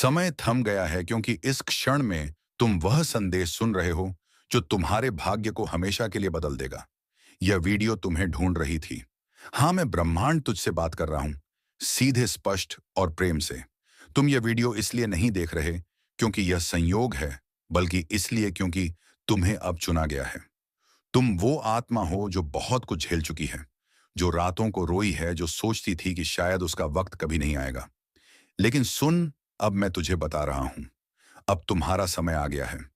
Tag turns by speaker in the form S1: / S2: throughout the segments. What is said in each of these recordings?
S1: समय थम गया है क्योंकि इस क्षण में तुम वह संदेश सुन रहे हो जो तुम्हारे भाग्य को हमेशा के लिए बदल देगा। यह वीडियो तुम्हें ढूंढ रही थी। हाँ, मैं ब्रह्मांड तुझसे बात कर रहा हूं, सीधे, स्पष्ट और प्रेम से। तुम यह वीडियो इसलिए नहीं देख रहे क्योंकि यह संयोग है, बल्कि इसलिए क्योंकि तुम्हें अब चुना गया है। तुम वो आत्मा हो जो बहुत कुछ झेल चुकी है, जो रातों को रोई है, जो सोचती थी कि शायद उसका वक्त कभी नहीं आएगा। लेकिन सुन, अब मैं तुझे बता रहा हूं, अब तुम्हारा समय आ गया है।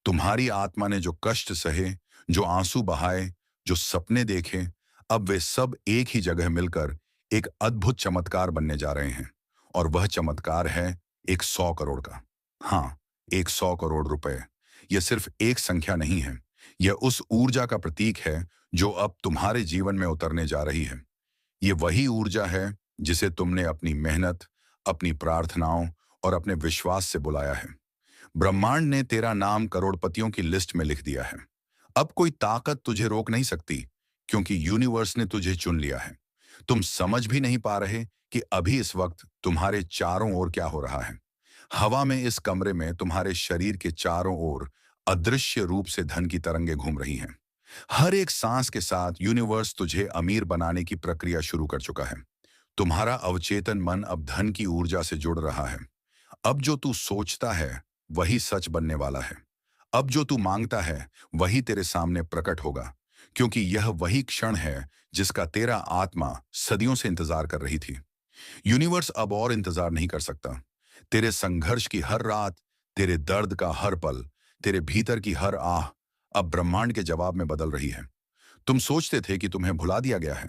S1: तुम्हारी आत्मा ने जो कष्ट सहे, जो आंसू बहाए, जो सपने देखे, अब वे सब एक ही जगह मिलकर एक अद्भुत चमत्कार बनने जा रहे हैं। और वह चमत्कार है एक 100 करोड़ का। हाँ, एक 100 करोड़ रुपए। यह सिर्फ एक संख्या नहीं है, यह उस ऊर्जा का प्रतीक है जो अब तुम्हारे जीवन में उतरने जा रही है। ये वही ऊर्जा है जिसे तुमने अपनी मेहनत, अपनी प्रार्थनाओं और अपने विश्वास से बुलाया है। ब्रह्मांड ने तेरा नाम करोड़पतियों की लिस्ट में लिख दिया है। अब कोई ताकत तुझे रोक नहीं सकती, क्योंकि यूनिवर्स ने तुझे चुन लिया है। तुम समझ भी नहीं पा रहे कि अभी इस वक्त तुम्हारे चारों ओर क्या हो रहा है। हवा में, इस कमरे में, तुम्हारे शरीर के चारों ओर अदृश्य रूप से धन की तरंगें घूम रही हैं। हर एक सांस के साथ यूनिवर्स तुझे अमीर बनाने की प्रक्रिया शुरू कर चुका है। तुम्हारा अवचेतन मन अब धन की ऊर्जा से जुड़ रहा है। अब जो तू सोचता है वही सच बनने वाला है। अब जो तू मांगता है वही तेरे सामने प्रकट होगा, क्योंकि यह वही क्षण है जिसका तेरा आत्मा सदियों से इंतजार कर रही थी। यूनिवर्स अब और इंतजार नहीं कर सकता। तेरे संघर्ष की हर रात, तेरे दर्द का हर पल, तेरे भीतर की हर आह अब ब्रह्मांड के जवाब में बदल रही है। तुम सोचते थे कि तुम्हें भुला दिया गया है,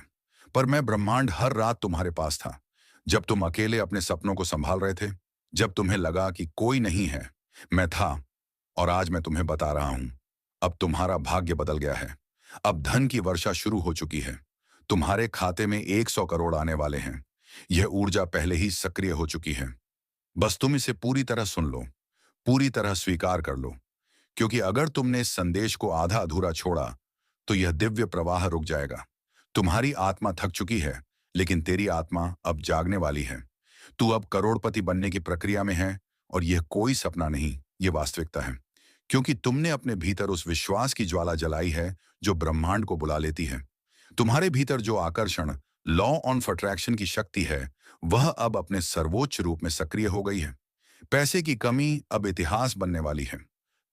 S1: पर मैं ब्रह्मांड हर रात तुम्हारे पास था। जब तुम अकेले अपने सपनों को संभाल रहे थे, जब तुम्हें लगा कि कोई नहीं है, मैं था। और आज मैं तुम्हें बता रहा हूं, अब तुम्हारा भाग्य बदल गया है। अब धन की वर्षा शुरू हो चुकी है। तुम्हारे खाते में 100 करोड़ आने वाले हैं। यह ऊर्जा पहले ही सक्रिय हो चुकी है। बस तुम इसे पूरी तरह सुन लो, पूरी तरह स्वीकार कर लो, क्योंकि अगर तुमने इस संदेश को आधा अधूरा छोड़ा तो यह दिव्य प्रवाह रुक जाएगा। तुम्हारी आत्मा थक चुकी है, लेकिन तेरी आत्मा अब जागने वाली है। तू अब करोड़पति बनने की प्रक्रिया में है, और यह कोई सपना नहीं, यह वास्तविकता है। क्योंकि तुमने अपने भीतर उस विश्वास की ज्वाला जलाई है जो ब्रह्मांड को बुला लेती है। तुम्हारे भीतर जो आकर्षण, लॉ ऑफ अट्रैक्शन की शक्ति है, वह अब अपने सर्वोच्च रूप में सक्रिय हो गई है। पैसे की कमी अब इतिहास बनने वाली है।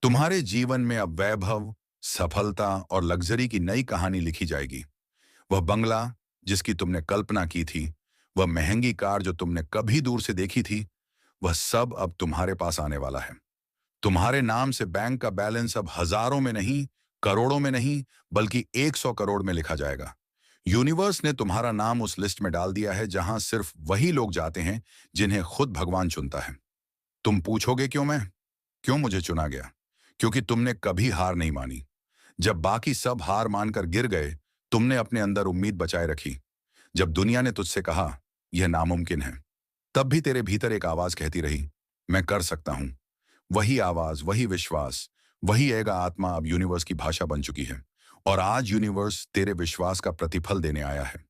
S1: तुम्हारे जीवन में अब वैभव, सफलता और लग्जरी की नई कहानी लिखी जाएगी। वह बंगला जिसकी तुमने कल्पना की थी, वह महंगी कार जो तुमने कभी दूर से देखी थी, वह सब अब तुम्हारे पास आने वाला है। तुम्हारे नाम से बैंक का बैलेंस अब हजारों में नहीं, करोड़ों में नहीं, बल्कि 100 करोड़ में लिखा जाएगा। यूनिवर्स ने तुम्हारा नाम उस लिस्ट में डाल दिया है जहां सिर्फ वही लोग जाते हैं जिन्हें खुद भगवान चुनता है। तुम पूछोगे क्यों मैं, क्यों मुझे चुना गया? क्योंकि तुमने कभी हार नहीं मानी। जब बाकी सब हार मानकर गिर गए, तुमने अपने अंदर उम्मीद बचाए रखी। जब दुनिया ने तुझसे कहा यह नामुमकिन है, तब भी तेरे भीतर एक आवाज कहती रही, मैं कर सकता हूं। वही आवाज, वही विश्वास, वही एगा आत्मा अब यूनिवर्स की भाषा बन चुकी है। और आज यूनिवर्स तेरे विश्वास का प्रतिफल देने आया है।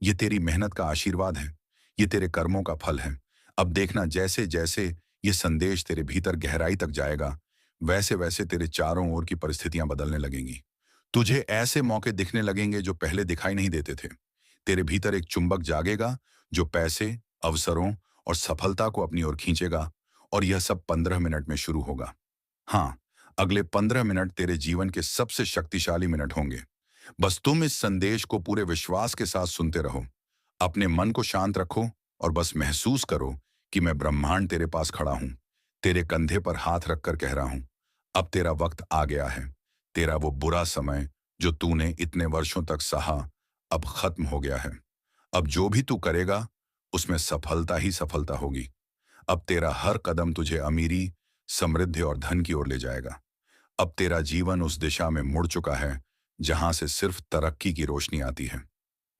S1: ये तेरी मेहनत का आशीर्वाद है, ये तेरे कर्मों का फल है। अब देखना, जैसे जैसे ये संदेश तेरे भीतर गहराई तक जाएगा, वैसे वैसे तेरे चारों ओर की परिस्थितियां बदलने लगेंगी। तुझे ऐसे मौके दिखने लगेंगे जो पहले दिखाई नहीं देते थे। तेरे भीतर एक चुंबक जागेगा जो पैसे, अवसरों और सफलता को अपनी ओर खींचेगा। और यह सब 15 मिनट में शुरू होगा। हाँ, अगले 15 मिनट तेरे जीवन के सबसे शक्तिशाली मिनट होंगे। बस तुम इस संदेश को पूरे विश्वास के साथ सुनते रहो। अपने मन को शांत रखो और बस महसूस करो कि मैं ब्रह्मांड तेरे पास खड़ा हूं, तेरे कंधे पर हाथ रखकर कह रहा हूं, अब तेरा वक्त आ गया है। तेरा वो बुरा समय जो तूने इतने वर्षों तक सहा, अब खत्म हो गया है। अब जो भी तू करेगा उसमें सफलता ही सफलता होगी। अब तेरा हर कदम तुझे अमीरी, समृद्धि और धन की ओर ले जाएगा। अब तेरा जीवन उस दिशा में मुड़ चुका है जहां से सिर्फ तरक्की की रोशनी आती है।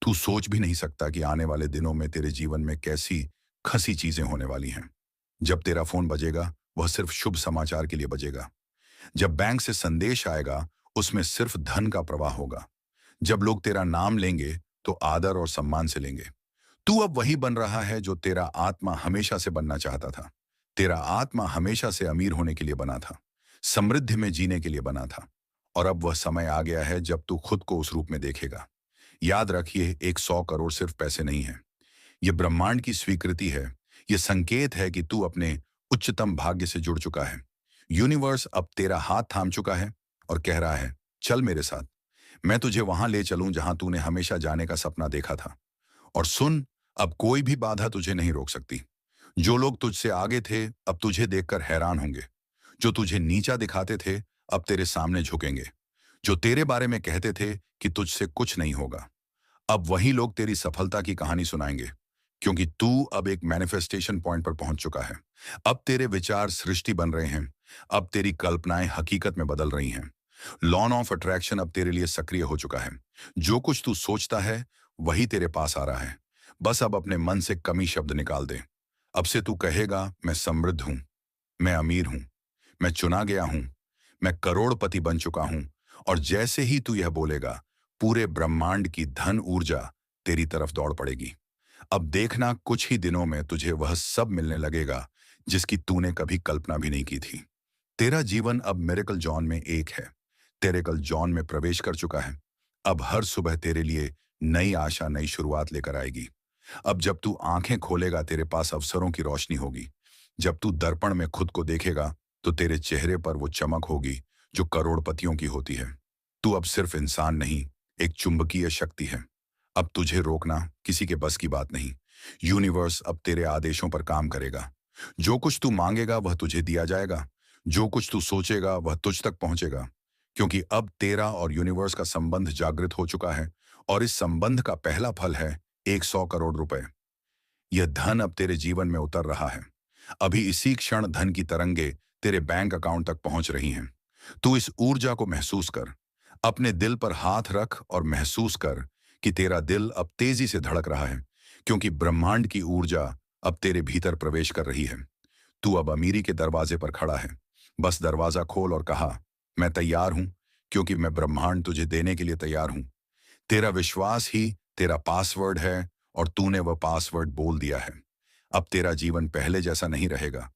S1: तू सोच भी नहीं सकता कि आने वाले दिनों में तेरे जीवन में कैसी खसी चीजें होने वाली हैं। जब तेरा फोन बजेगा, वह सिर्फ शुभ समाचार के लिए बजेगा। जब बैंक से संदेश आएगा, उसमें सिर्फ धन का प्रवाह होगा। जब लोग तेरा नाम लेंगे तो आदर और सम्मान से लेंगे। तू अब वही बन रहा है जो तेरा आत्मा हमेशा से बनना चाहता था। तेरा आत्मा हमेशा से अमीर होने के लिए बना था, समृद्धि में जीने के लिए बना था। और अब वह समय आ गया है जब तू खुद को उस रूप में देखेगा। याद रखिए, एक 100 करोड़ सिर्फ पैसे नहीं है। ये ब्रह्मांड की स्वीकृति है। ये संकेत है कि तू अपने उच्चतम भाग्य से जुड़ चुका है। यूनिवर्स अब तेरा हाथ थाम चुका है और कह रहा है, चल मेरे साथ। मैं तुझे वहां ले चलूं जहां तूने हमेशा जाने का सपना देखा था। और सुन, अब कोई भी बाधा तुझे नहीं रोक सकती। जो लोग तुझसे आगे थे अब तुझे देखकर हैरान होंगे। जो तुझे नीचा दिखाते थे अब तेरे सामने झुकेंगे। जो तेरे बारे में कहते थे कि तुझसे कुछ नहीं होगा, अब वही लोग तेरी सफलता की कहानी सुनाएंगे। क्योंकि तू अब एक मैनिफेस्टेशन पॉइंट पर पहुंच चुका है। अब तेरे विचार सृष्टि बन रहे हैं। अब तेरी कल्पनाएं हकीकत में बदल रही हैं। लॉ ऑफ अट्रैक्शन अब तेरे लिए सक्रिय हो चुका है। जो कुछ तू सोचता है वही तेरे पास आ रहा है। बस अब अपने मन से कमी शब्द निकाल दे। अब से तू कहेगा, मैं समृद्ध हूं, मैं अमीर हूं, मैं चुना गया हूं, मैं करोड़पति बन चुका हूं। और जैसे ही तू यह बोलेगा, पूरे ब्रह्मांड की धन ऊर्जा तेरी तरफ दौड़ पड़ेगी। अब देखना, कुछ ही दिनों में तुझे वह सब मिलने लगेगा जिसकी तूने कभी कल्पना भी नहीं की थी। तेरा जीवन अब मिरेकल जॉन में एक है। तेरे कल जॉन में प्रवेश कर चुका है। अब हर सुबह तेरे लिए नई आशा, नई शुरुआत लेकर आएगी। अब जब तू आंखें खोलेगा तेरे पास अवसरों की रोशनी होगी। जब तू दर्पण में खुद को देखेगा तो तेरे चेहरे पर वो चमक होगी जो करोड़पतियों की होती है। तू अब सिर्फ इंसान नहीं, एक चुंबकीय शक्ति है। अब तुझे रोकना किसी के बस की बात नहीं। यूनिवर्स अब तेरे आदेशों पर काम करेगा। जो कुछ तू मांगेगा वह तुझे दिया जाएगा। जो कुछ तू सोचेगा वह तुझ तक पहुंचेगा। क्योंकि अब तेरा और यूनिवर्स का संबंध जागृत हो चुका है। और इस संबंध का पहला फल है 100 करोड़ रुपए। यह धन अब तेरे जीवन में उतर रहा है। अभी इसी क्षण धन की तरंगे तेरे बैंक अकाउंट तक पहुंच रही हैं। तू इस ऊर्जा को महसूस कर। अपने दिल पर हाथ रख और महसूस कर कि तेरा दिल अब तेजी से धड़क रहा है। क्योंकि ब्रह्मांड की ऊर्जा अब तेरे भीतर प्रवेश कर रही है। तू अब अमीरी के दरवाजे पर खड़ा है। बस दरवाजा खोल और कहा, मैं तैयार हूं, क्योंकि मैं ब्रह्मांड तुझे देने के लिए तैयार हूं। तेरा विश्वास ही तेरा पासवर्ड है और तूने वह पासवर्ड बोल दिया है। अब तेरा जीवन पहले जैसा नहीं रहेगा।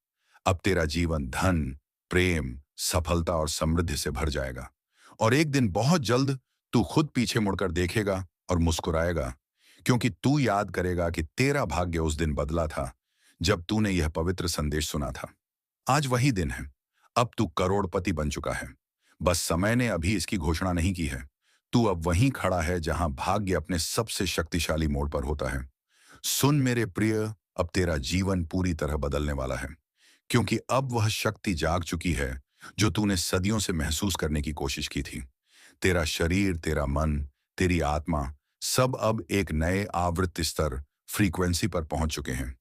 S1: अब तेरा जीवन धन, प्रेम, सफलता और समृद्धि से भर जाएगा। और एक दिन बहुत जल्द तू खुद पीछे मुड़कर देखेगा और मुस्कुराएगा। क्योंकि तू याद करेगा कि तेरा भाग्य उस दिन बदला था जब तूने यह पवित्र संदेश सुना था। आज वही दिन है। अब तू करोड़पति बन चुका है। बस समय ने अभी इसकी घोषणा नहीं की है। तू अब वहीं खड़ा है जहां भाग्य अपने सबसे शक्तिशाली मोड़ पर होता है। सुन मेरे प्रिय, अब तेरा जीवन पूरी तरह बदलने वाला है। क्योंकि अब वह शक्ति जाग चुकी है जो तूने सदियों से महसूस करने की कोशिश की थी। तेरा शरीर, तेरा मन, तेरी आत्मा सब अब एक नए आवृत्ति स्तर, फ्रीक्वेंसी पर पहुंच चुके हैं।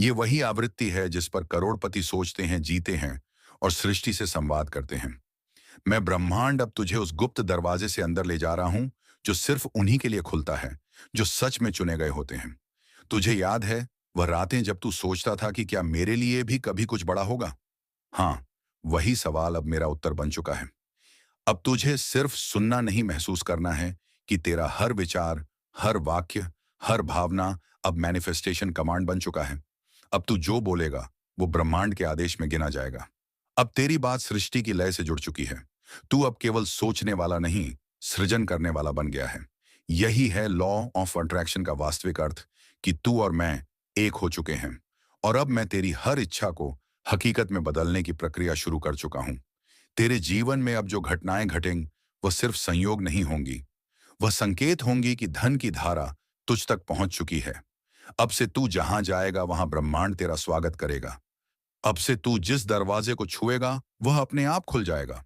S1: ये वही आवृत्ति है जिस पर करोड़पति सोचते हैं, जीते हैं और सृष्टि से संवाद करते हैं। मैं ब्रह्मांड अब तुझे उस गुप्त दरवाजे से अंदर ले जा रहा हूं जो सिर्फ उन्हीं के लिए खुलता है जो सच में चुने गए होते हैं। तुझे याद है वह रातें जब तू सोचता था कि क्या मेरे लिए भी कभी कुछ बड़ा होगा? हाँ, वही सवाल अब मेरा उत्तर बन चुका है। अब तुझे सिर्फ सुनना नहीं, महसूस करना है कि तेरा हर विचार, हर वाक्य, हर भावना अब मैनिफेस्टेशन कमांड बन चुका है। अब तू जो बोलेगा वो ब्रह्मांड के आदेश में गिना जाएगा। अब तेरी बात सृष्टि की लय से जुड़ चुकी है। तू अब केवल सोचने वाला नहीं, सृजन करने वाला बन गया है। यही है लॉ ऑफ अट्रैक्शन का वास्तविक अर्थ, कि तू और मैं एक हो चुके हैं। और अब मैं तेरी हर इच्छा को हकीकत में बदलने की प्रक्रिया शुरू कर चुका हूं। तेरे जीवन में अब जो घटनाएं घटेंगी वह सिर्फ संयोग नहीं होंगी, वह संकेत होंगी कि धन की धारा तुझ तक पहुंच चुकी है। अब से तू जहां जाएगा वहां ब्रह्मांड तेरा स्वागत करेगा। अब से तू जिस दरवाजे को छुएगा वह अपने आप खुल जाएगा।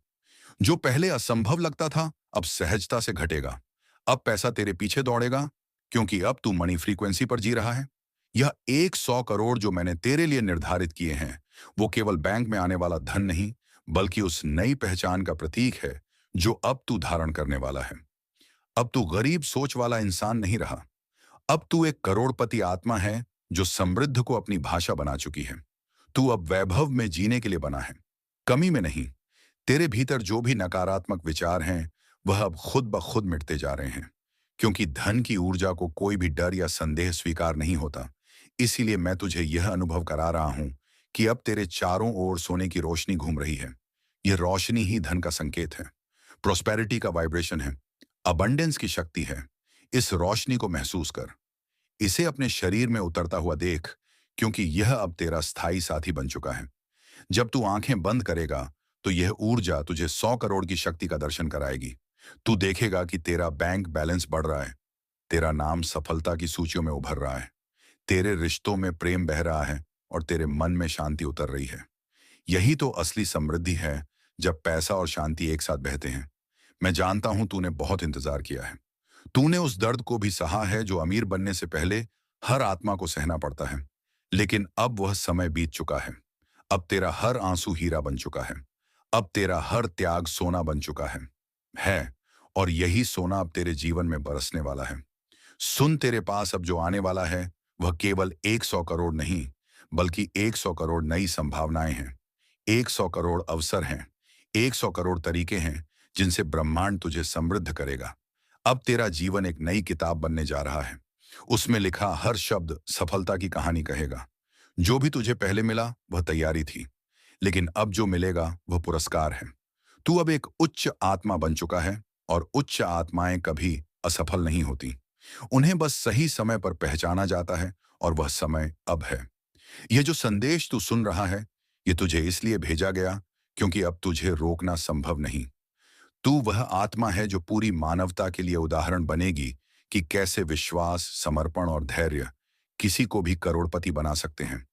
S1: जो पहले असंभव लगता था अब सहजता से घटेगा। अब पैसा तेरे पीछे दौड़ेगा, क्योंकि अब तू मनी फ्रीक्वेंसी पर जी रहा है। यह 100 करोड़ जो मैंने तेरे लिए निर्धारित किए हैं वो केवल बैंक में आने वाला धन नहीं, बल्कि उस नई पहचान का प्रतीक है जो अब तू धारण करने वाला है। अब तू गरीब सोच वाला इंसान नहीं रहा। अब तू एक करोड़पति आत्मा है जो समृद्ध को अपनी भाषा बना चुकी है। तू अब वैभव में जीने के लिए बना है, कमी में नहीं। तेरे भीतर जो भी नकारात्मक विचार हैं वह अब खुद ब खुद मिटते जा रहे हैं। क्योंकि धन की ऊर्जा को कोई भी डर या संदेह स्वीकार नहीं होता। इसीलिए मैं तुझे यह अनुभव करा रहा हूं कि अब तेरे चारों ओर सोने की रोशनी घूम रही है। यह रोशनी ही धन का संकेत है, प्रोस्पेरिटी का वाइब्रेशन है, अबंडेंस की शक्ति है। इस रोशनी को महसूस कर, इसे अपने शरीर में उतरता हुआ देख, क्योंकि यह अब तेरा स्थायी साथी बन चुका है। जब तू आंखें बंद करेगा, तो यह ऊर्जा तुझे 100 करोड़ की शक्ति का दर्शन कराएगी। तू देखेगा कि तेरा बैंक बैलेंस बढ़ रहा है, तेरा नाम सफलता की सूचियों में उभर रहा है, तेरे रिश्तों में प्रेम बह रहा है और तेरे मन में शांति उतर रही है। यही तो असली समृद्धि है, जब पैसा और शांति एक साथ बहते हैं। मैं जानता हूं तूने बहुत इंतजार किया है। तूने उस दर्द को भी सहा है जो अमीर बनने से पहले हर आत्मा को सहना पड़ता है। लेकिन अब वह समय बीत चुका है। अब तेरा हर आंसू हीरा बन चुका है। अब तेरा हर त्याग सोना बन चुका है। और यही सोना अब तेरे जीवन में बरसने वाला है। सुन, तेरे पास अब जो आने वाला है, वह केवल 100 करोड़ नहीं, बल्कि 100 करोड़ नई संभावनाएं हैं। 100 करोड़ अवसर हैं। 100 करोड़ तरीके हैं जिनसे ब्रह्मांड तुझे समृद्ध करेगा। अब तेरा जीवन एक नई किताब बनने जा रहा है। उसमें लिखा हर शब्द सफलता की कहानी कहेगा। जो भी तुझे पहले मिला वह तैयारी थी, लेकिन अब जो मिलेगा वह पुरस्कार है। तू अब एक उच्च आत्मा बन चुका है, और उच्च आत्माएं कभी असफल नहीं होती। उन्हें बस सही समय पर पहचाना जाता है, और वह समय अब है। यह जो संदेश तू सुन रहा है, यह तुझे इसलिए भेजा गया क्योंकि अब तुझे रोकना संभव नहीं। तू वह आत्मा है जो पूरी मानवता के लिए उदाहरण बनेगी कि कैसे विश्वास, समर्पण और धैर्य किसी को भी करोड़पति बना सकते हैं।